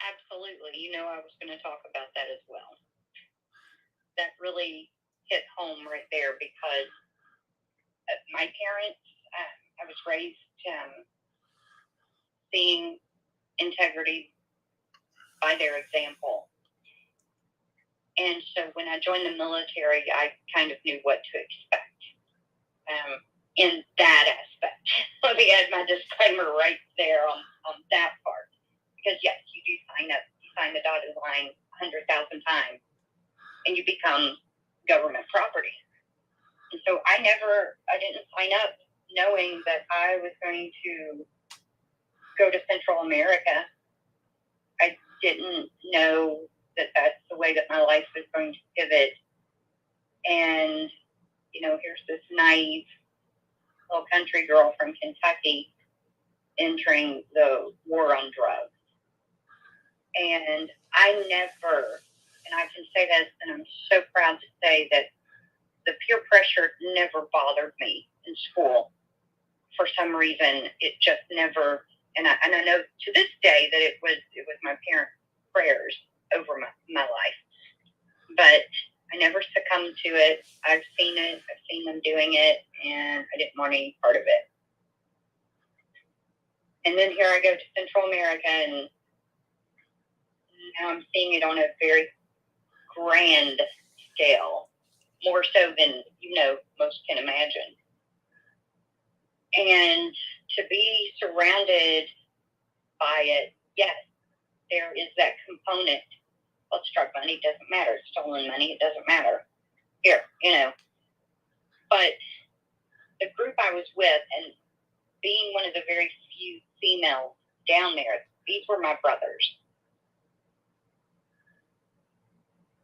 Absolutely. You know, I was going to talk about that as well. That really hit home right there because my parents, I was raised seeing integrity by their example. And so when I joined the military, I kind of knew what to expect in that aspect. Let me add my disclaimer right there on that part. Because yes, you do sign the dotted line 100,000 times, and you become government property. And so I didn't sign up knowing that I was going to go to Central America. I didn't know that that's the way that my life was going to pivot. And, you know, here's this naive little country girl from Kentucky entering the war on drugs. And I never and I can say this, and I'm so proud to say that the peer pressure never bothered me in school. For some reason, it just never, and I know to this day that it was my parents' prayers over my life. But I never succumbed to it. I've seen it. I've seen them doing it, and I didn't want any part of it. And then here I go to Central America, and now I'm seeing it on a very grand scale, more so than, most can imagine. And to be surrounded by it, yes, there is that component. Well, it's drug money, it doesn't matter. It's stolen money, it doesn't matter. Here, But the group I was with, and being one of the very few females down there, these were my brothers.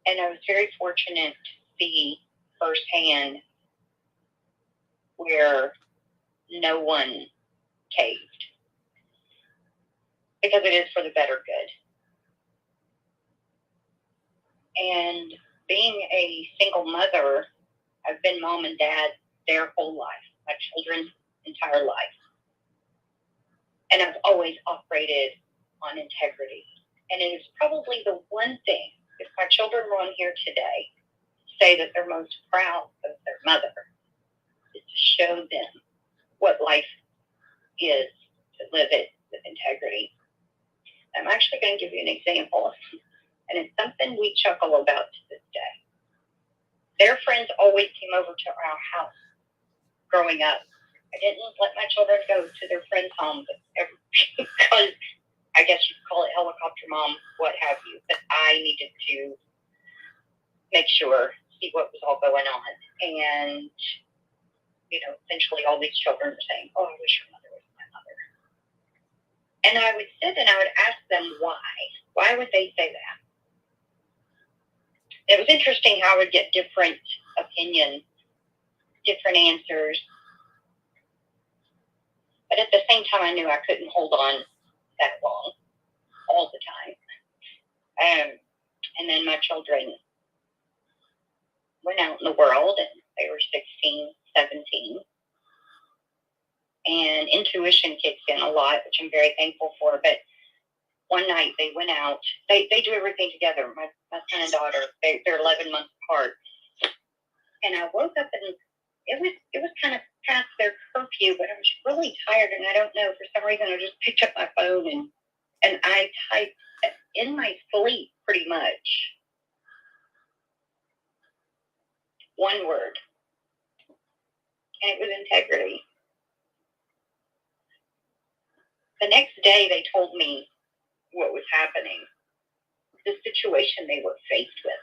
And I was very fortunate to see firsthand where no one caved. Because it is for the better good. And being a single mother, I've been mom and dad their whole life, my children's entire life. And I've always operated on integrity. And it is probably the one thing, if my children were on here today, say that they're most proud of their mother, is to show them what life is, to live it with integrity. I'm actually going to give you an example, and it's something we chuckle about to this day. Their friends always came over to our house growing up. I didn't let my children go to their friends' homes because I guess you could call it helicopter mom, what have you. But I needed to make sure, see what was all going on. And, eventually all these children were saying, oh, I wish your mother was my mother. And I would sit and I would ask them why. Why would they say that? It was interesting how I would get different opinions, different answers. But at the same time, I knew I couldn't hold on that long, all the time. And then my children went out in the world, and they were 16, 17. And intuition kicks in a lot, which I'm very thankful for. But one night they went out. They do everything together. My son and daughter, they're 11 months apart. And I woke up, and it was kind of past their curfew, but I was really tired, and I don't know, for some reason I just picked up my phone and I typed in my sleep pretty much one word, and it was integrity. The next day they told me what was happening, the situation they were faced with.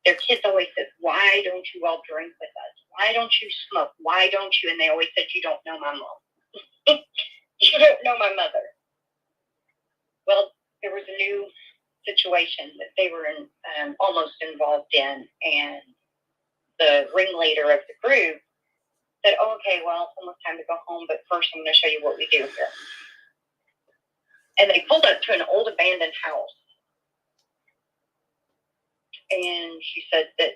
Their kids always said, why don't you all drink with us? Why don't you smoke? Why don't you? And they always said, you don't know my mom. You don't know my mother. Well, there was a new situation that they were almost involved in, and the ringleader of the group said, oh, okay, well, it's almost time to go home, but first I'm going to show you what we do here. And they pulled up to an old abandoned house. And she said that,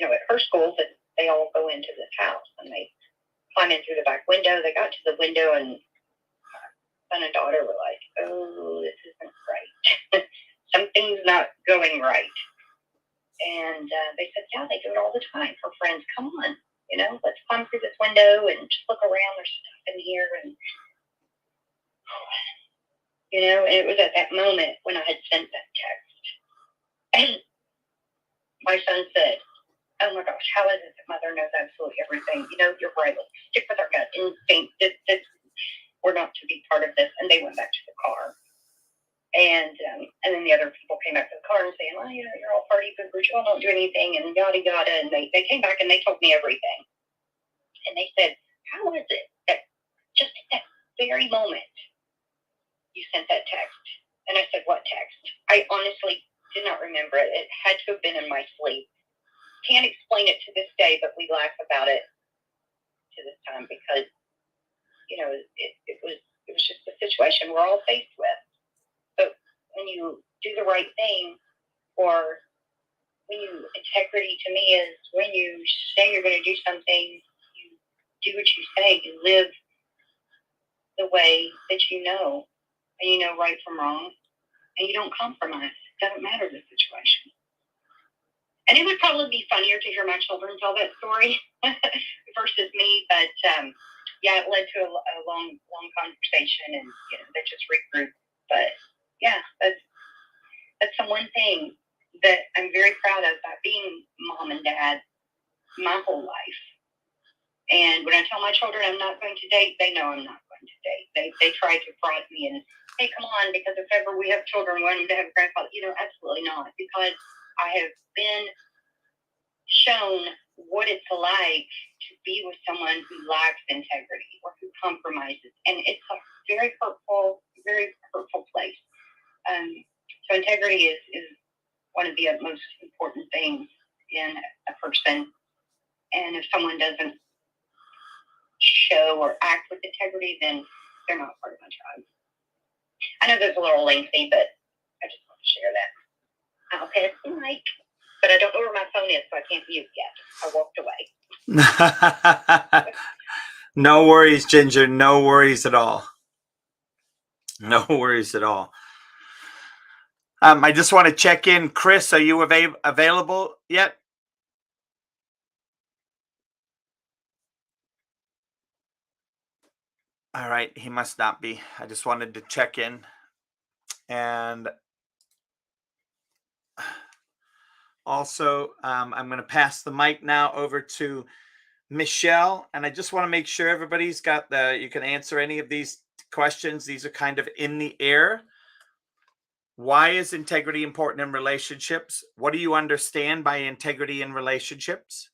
at her school, that they all go into this house, and they climb in through the back window. They got to the window, and son and daughter were like, oh, this isn't right. Something's not going right. And they said, yeah, they do it all the time for friends. Come on, let's climb through this window and just look around. There's stuff in here. And, and it was at that moment when I had sent that text. And my son said, oh my gosh, how is it that mother knows absolutely everything? You're right. Let's stick with our gut instinct. We're not to be part of this. And they went back to the car. And then the other people came back to the car and saying, well, you're all party poopers. You all don't do anything, and yada, yada. And they came back and they told me everything. And they said, how is it that just at that very moment you sent that text? And I said, what text? I honestly did not remember it. It had to have been in my sleep. Can't explain it to this day, but we laugh about it to this time because, it was just the situation we're all faced with. But when you do the right thing, or integrity to me is when you say you're going to do something, you do what you say. You live the way that you know, and you know right from wrong, and you don't compromise. It doesn't matter the situation. And it would probably be funnier to hear my children tell that story versus me, but yeah, it led to a long conversation, and they just regrouped. But yeah, that's the one thing that I'm very proud of about being mom and dad my whole life. And when I tell my children I'm not going to date, they know I'm not going to date. They try to prod me and, hey, come on, because if ever we have children, we want them to have a grandfather. Absolutely not, because I have been shown what it's like to be with someone who lacks integrity or who compromises. And it's a very hurtful place. So integrity is one of the most important things in a person. And if someone doesn't show or act with integrity, then they're not part of my tribe. I know that's a little lengthy, but I just want to share that. I'll pass the mic, but I don't know where my phone is, so I can't mute yet. I walked away. No worries, Ginger. No worries at all. No worries at all. I just want to check in. Chris, are you available yet? All right. He must not be. I just wanted to check in. And also, I'm going to pass the mic now over to Michelle. And I just want to make sure everybody's got you can answer any of these questions. These are kind of in the air. Why is integrity important in relationships? What do you understand by integrity in relationships?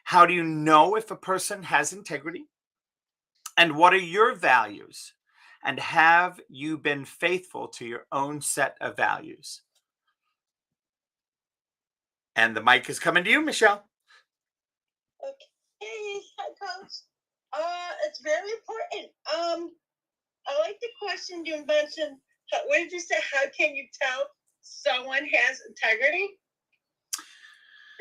How do you know if a person has integrity? And what are your values? And have you been faithful to your own set of values? And the mic is coming to you, Michelle. Okay, hi, Coach. It's very important. I like the question you mentioned. What did you say? How can you tell someone has integrity?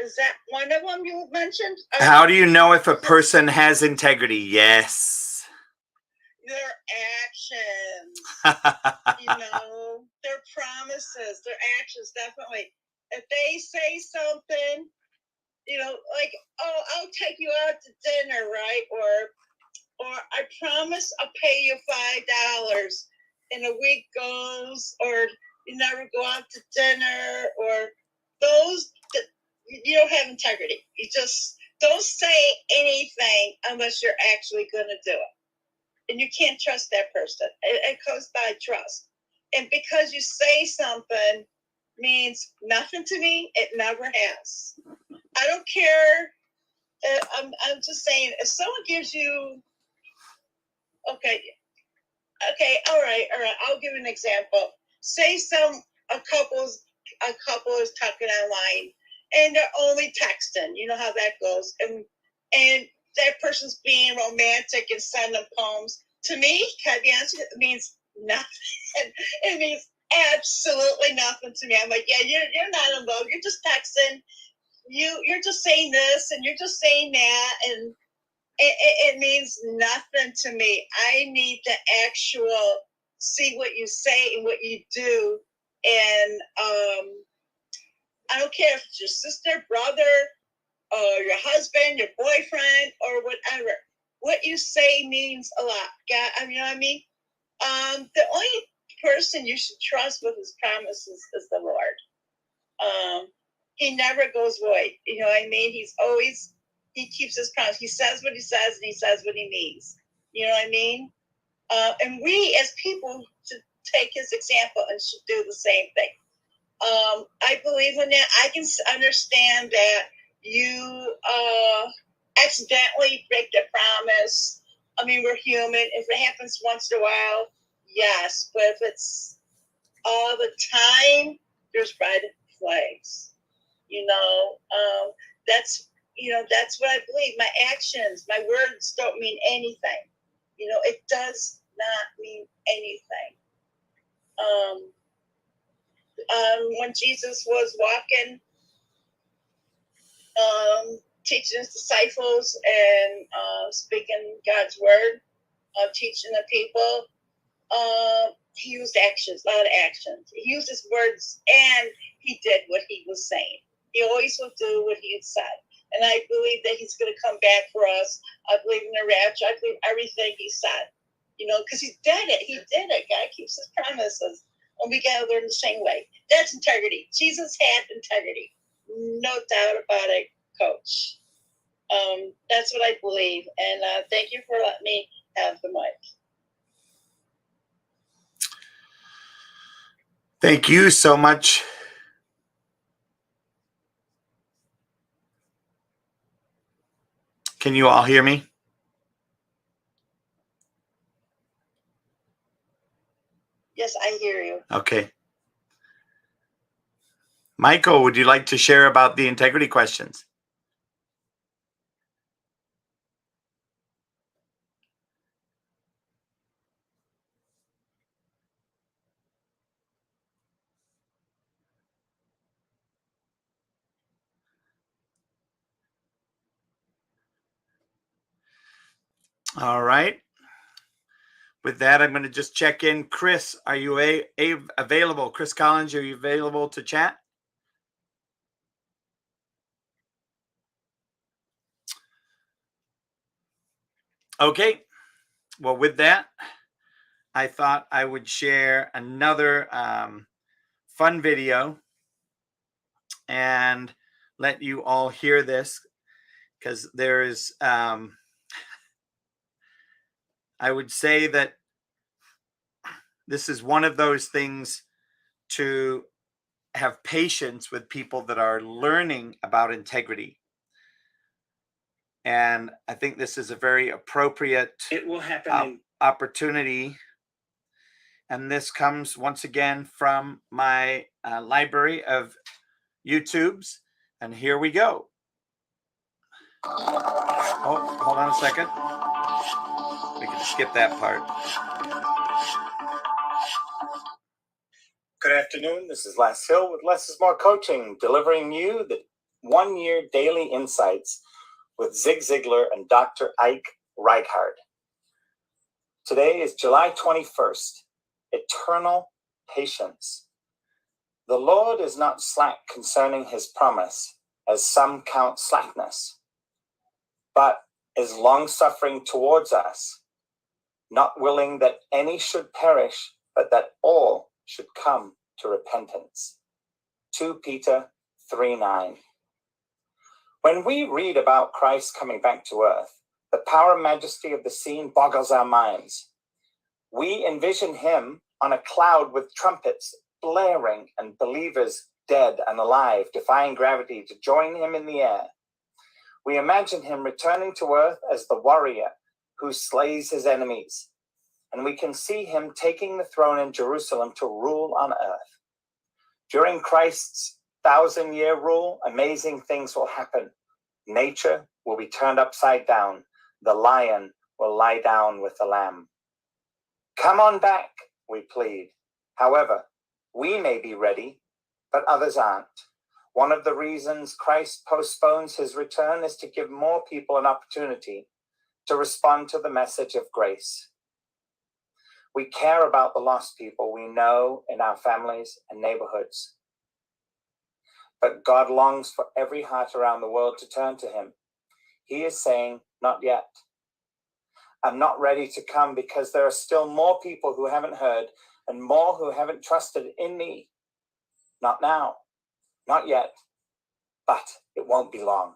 Is that one of them you mentioned? How do you know if a person has integrity? Yes. Their actions, their promises, their actions, definitely. If they say something, like, oh, I'll take you out to dinner, right? Or I promise I'll pay you $5, and a week goes, or you never go out to dinner, or those, you don't have integrity. You just don't say anything unless you're actually going to do it. And you can't trust that person. It goes by trust. And because you say something means nothing to me, it never has. I don't care. I'm just saying, if someone gives you, okay, all right. I'll give an example. Say a couple is talking online, and they're only texting. You know how that goes, and that person's being romantic and sending poems. To me, can I be honest with you, it means nothing. It means absolutely nothing to me. I'm like, yeah, you're not in love. You're just texting. You're just saying this and you're just saying that, and it means nothing to me. I need the actual see what you say and what you do, and I don't care if it's your sister, brother, or your husband, your boyfriend, or whatever. What you say means a lot. You know what I mean? The only person you should trust with his promises is the Lord. He never goes void. You know what I mean? He keeps his promise. He says what he says, and he says what he means. You know what I mean? And we as people should take his example and should do the same thing. I believe in that. I can understand that you accidentally break the promise. I mean, we're human. If it happens once in a while, yes. But if it's all the time, there's red flags. That's what I believe. My actions, my words don't mean anything. It does not mean anything. When Jesus was walking teaching his disciples and speaking God's word, teaching the people. He used actions, a lot of actions. He used his words, and he did what he was saying. He always would do what he had said. And I believe that he's going to come back for us. I believe in the rapture. I believe everything he said. You know, because he did it. He did it. God keeps his promises. And we got to learn the same way. That's integrity. Jesus had integrity. No doubt about it, Coach. That's what I believe. And thank you for letting me have the mic. Thank you so much. Can you all hear me? Yes, I hear you. Okay. Michael, would you like to share about the integrity questions? All right. With that, I'm going to just check in. Chris, are you available? Chris Collins, are you available to chat? Okay. Well, with that, I thought I would share another fun video and let you all hear this, because there is, I would say that this is one of those things to have patience with people that are learning about integrity. And I think this is a very appropriate opportunity. And this comes once again from my library of YouTubes. And here we go. Oh, hold on a second. We can skip that part. Good afternoon. This is Les Hill with Less is More Coaching, delivering you the 1-year daily insights with Zig Ziglar and Dr. Ike Reichard. Today is July 21st, eternal patience. The Lord is not slack concerning his promise, as some count slackness, but is long-suffering towards us, not willing that any should perish, but that all should come to repentance. 2 Peter 3:9. When we read about Christ coming back to earth, the power and majesty of the scene boggles our minds. We envision him on a cloud with trumpets blaring and believers dead and alive, defying gravity to join him in the air. We imagine him returning to earth as the warrior who slays his enemies, and we can see him taking the throne in Jerusalem to rule on earth. During Christ's 1,000-year rule, amazing things will happen. Nature will be turned upside down. The lion will lie down with the lamb. Come on back, we plead. However, we may be ready, but others aren't. One of the reasons Christ postpones his return is to give more people an opportunity to respond to the message of grace. We care about the lost people we know in our families and neighborhoods. But God longs for every heart around the world to turn to him. He is saying, not yet. I'm not ready to come because there are still more people who haven't heard and more who haven't trusted in me. Not now, not yet, but it won't be long.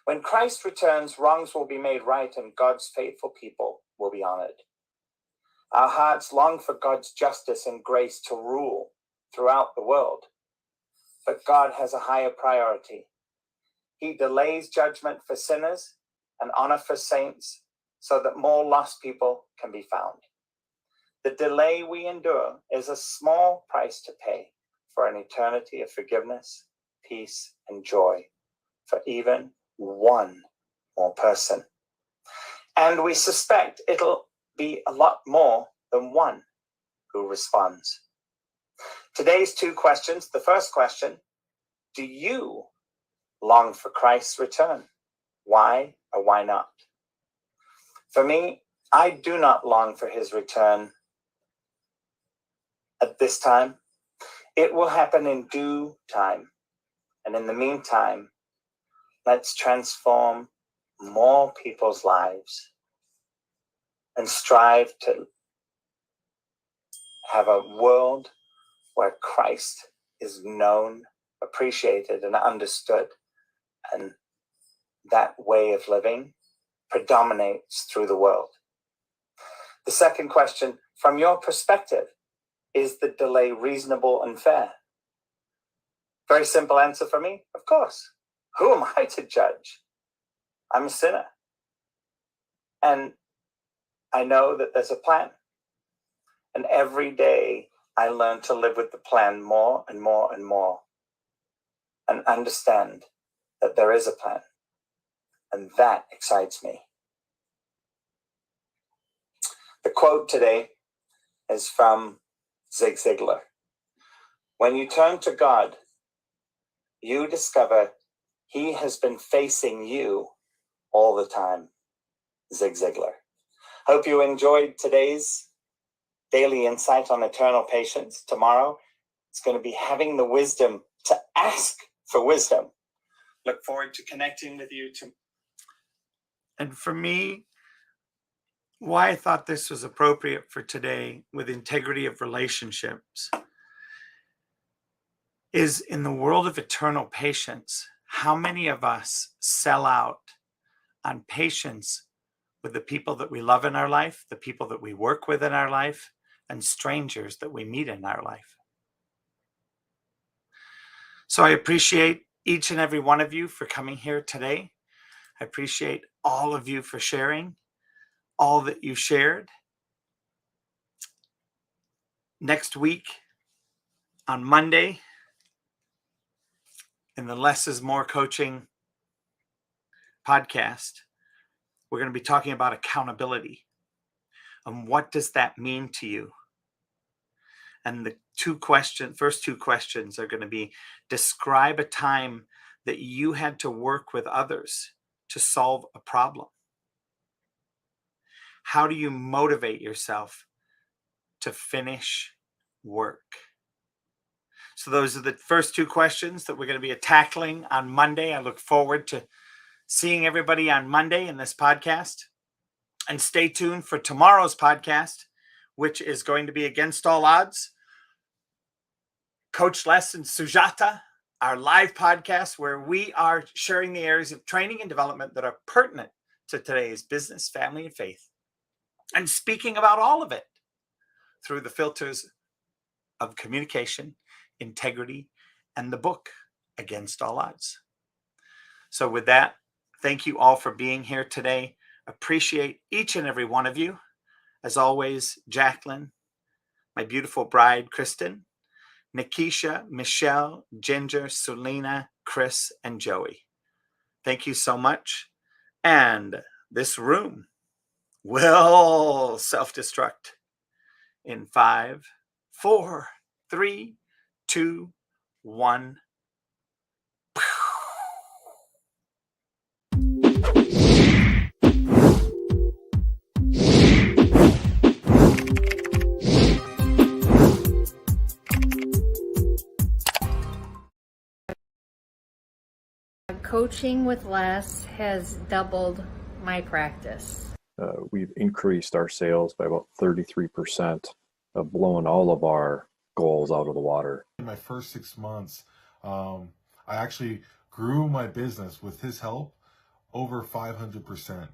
When Christ returns, wrongs will be made right and God's faithful people will be honored. Our hearts long for God's justice and grace to rule throughout the world. But God has a higher priority. He delays judgment for sinners and honor for saints so that more lost people can be found. The delay we endure is a small price to pay for an eternity of forgiveness, peace, and joy for even one more person. And we suspect it'll be a lot more than one who responds. Today's 2 questions. The first question, do you long for Christ's return? Why or why not? For me, I do not long for his return at this time. It will happen in due time. And in the meantime, let's transform more people's lives and strive to have a world where Christ is known, appreciated, and understood. And that way of living predominates through the world. The second question, from your perspective, is the delay reasonable and fair? Very simple answer for me, of course. Who am I to judge? I'm a sinner. And I know that there's a plan. And every day I learn to live with the plan more and more and more, and understand that there is a plan. And that excites me. The quote today is from Zig Ziglar. When you turn to God, you discover he has been facing you all the time. Zig Ziglar. Hope you enjoyed today's daily insight on eternal patience. Tomorrow, it's going to be having the wisdom to ask for wisdom. Look forward to connecting with you. And for me, why I thought this was appropriate for today with integrity of relationships is in the world of eternal patience, how many of us sell out on patience with the people that we love in our life, the people that we work with in our life, and strangers that we meet in our life. So I appreciate each and every one of you for coming here today. I appreciate all of you for sharing all that you shared. Next week on Monday, in the Less is More Coaching podcast, we're going to be talking about accountability. And what does that mean to you? And the first two questions are going to be, describe a time that you had to work with others to solve a problem. How do you motivate yourself to finish work? So those are the first two questions that we're going to be tackling on Monday. I look forward to seeing everybody on Monday in this podcast. And stay tuned for tomorrow's podcast, which is going to be Against All Odds. Coach Les and Sujata, our live podcast where we are sharing the areas of training and development that are pertinent to today's business, family, and faith. And speaking about all of it through the filters of communication, integrity, and the book, Against All Odds. So with that, thank you all for being here today. Appreciate each and every one of you. As always, Jacqueline, my beautiful bride, Kristen, Nikisha, Michelle, Ginger, Selena, Chris, and Joey. Thank you so much. And this room will self-destruct in 5, 4, 3, 2, 1. Coaching with Les has doubled my practice. We've increased our sales by about 33%, of blowing all of our goals out of the water. In my first 6 months, I actually grew my business with his help over 500%.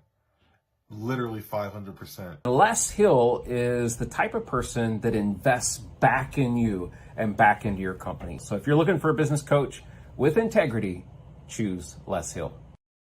Literally 500%. Les Hill is the type of person that invests back in you and back into your company. So if you're looking for a business coach with integrity, choose Les Hill.